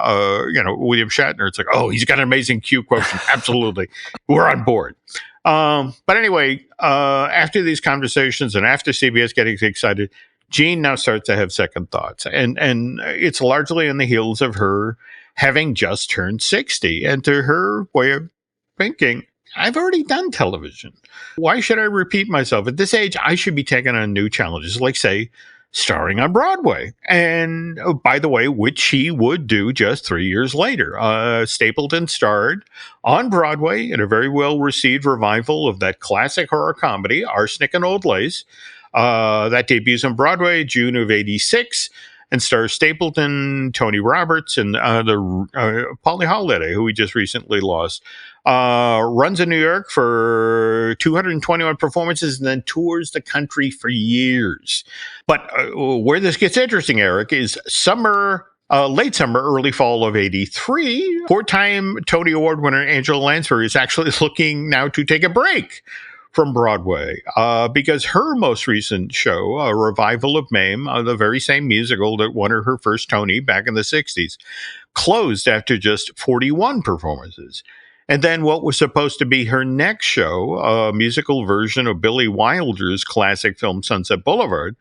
William Shatner. It's like, oh, he's got an amazing Q quotient. Absolutely. We're on board. But anyway, after these conversations and after CBS getting excited, Jean now starts to have second thoughts. And it's largely on the heels of her having just turned 60. And to her way of thinking, I've already done television. Why should I repeat myself? At this age, I should be taking on new challenges, like, say, starring on Broadway. And by the way, which he would do just 3 years later. Stapleton starred on Broadway in a very well-received revival of that classic horror comedy, Arsenic and Old Lace. That debuts on Broadway June of '86 and stars Stapleton, Tony Roberts, and Polly Holiday, who we just recently lost. Runs in New York for 221 performances and then tours the country for years. But where this gets interesting, Eric, is late summer, early fall of '83, four-time Tony Award winner Angela Lansbury is actually looking now to take a break from Broadway, because her most recent show, a revival of Mame, the very same musical that won her first Tony back in the 60s, closed after just 41 performances. And then what was supposed to be her next show, a musical version of Billy Wilder's classic film Sunset Boulevard,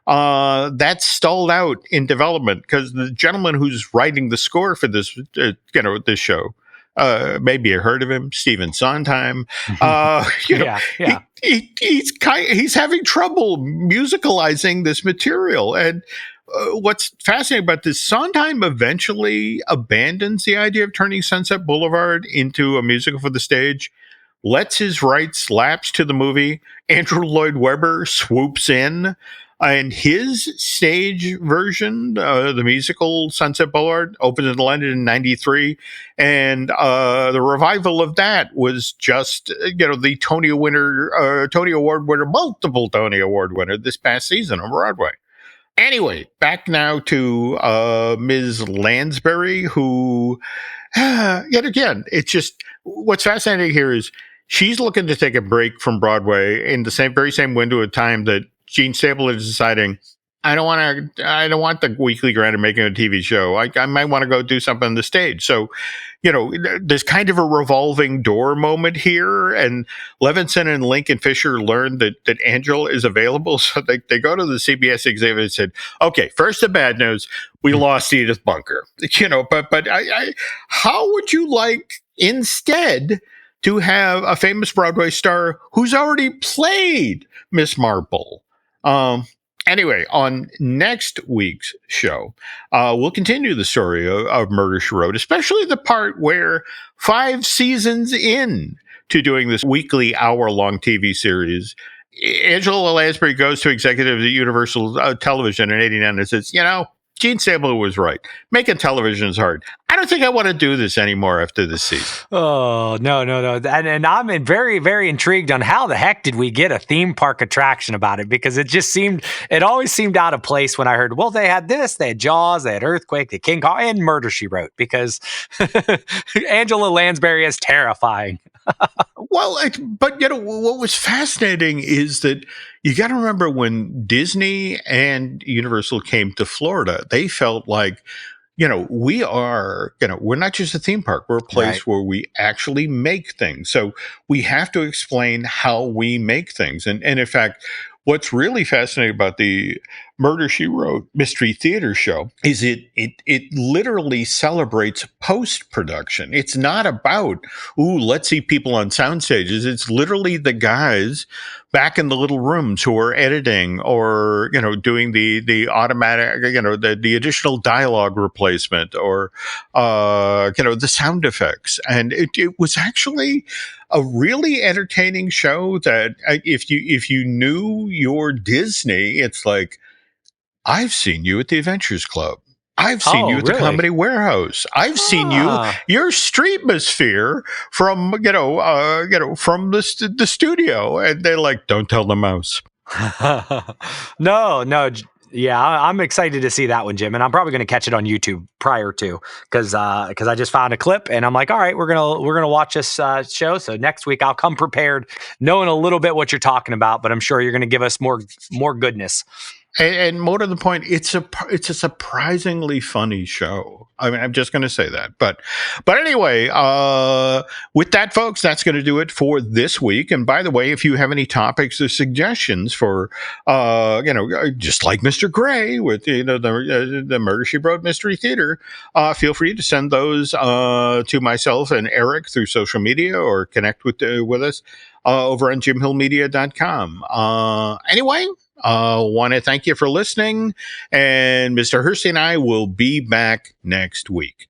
that stalled out in development because the gentleman who's writing the score for this, this show, maybe you heard of him, Stephen Sondheim. He's having trouble musicalizing this material. And what's fascinating about this, Sondheim eventually abandons the idea of turning Sunset Boulevard into a musical for the stage, lets his rights lapse to the movie. Andrew Lloyd Webber swoops in. And his stage version, the musical Sunset Boulevard, opened in London in '93. And the revival of that was just, the Tony Award winner, multiple Tony Award winner this past season on Broadway. Anyway, back now to Ms. Lansbury, who, yet again, it's just, what's fascinating here is she's looking to take a break from Broadway in the very same window of time that Gene Stapleton is deciding, I don't want the weekly grind of making a TV show. I might want to go do something on the stage. So, there's kind of a revolving door moment here. And Levinson and Lincoln Fisher learned that Angela is available. So they go to the CBS executive and said, okay, first the bad news, we lost Edith Bunker. But how would you like instead to have a famous Broadway star who's already played Miss Marple? Anyway, on next week's show, we'll continue the story of Murder, She Wrote, especially the part where 5 seasons in to doing this weekly hour-long TV series, Angela Lansbury goes to executive at Universal Television in '89 and says, Gene Stapleton was right. Making television is hard. I don't think I want to do this anymore after this season. Oh, no. And I'm very, very intrigued on how the heck did we get a theme park attraction about it? Because it always seemed out of place when I heard, well, they had this, they had Jaws, they had Earthquake, they had King Kong, and Murder, She Wrote, because Angela Lansbury is terrifying. Well, but what was fascinating is that you got to remember when Disney and Universal came to Florida, they felt like, we are, we're not just a theme park. We're a place where we actually make things. So we have to explain how we make things. And in fact, what's really fascinating about the Murder, She Wrote Mystery Theater show is it literally celebrates post-production. It's not about, let's see people on sound stages. It's literally the guys back in the little rooms who are editing or, doing the automatic, the additional dialogue replacement or, the sound effects. And it was actually a really entertaining show that if you knew your Disney, it's like, I've seen you at the Adventures Club. I've seen you at the Comedy Warehouse. I've seen your Streetmosphere from, from the studio. And they're like, don't tell the mouse. No. Yeah, I'm excited to see that one, Jim, and I'm probably going to catch it on YouTube prior to because I just found a clip and I'm like, all right, we're gonna watch this show. So next week I'll come prepared, knowing a little bit what you're talking about, but I'm sure you're going to give us more goodness. And more to the point, it's a surprisingly funny show. I mean, I'm just going to say that. But anyway, with that, folks, that's going to do it for this week. And by the way, if you have any topics or suggestions for, just like Mr. Gray with the Murder She Wrote Mystery Theater, feel free to send those to myself and Eric through social media or connect with us over on jimhillmedia.com. Anyway. Want to thank you for listening, and Mr. Hersey and I will be back next week.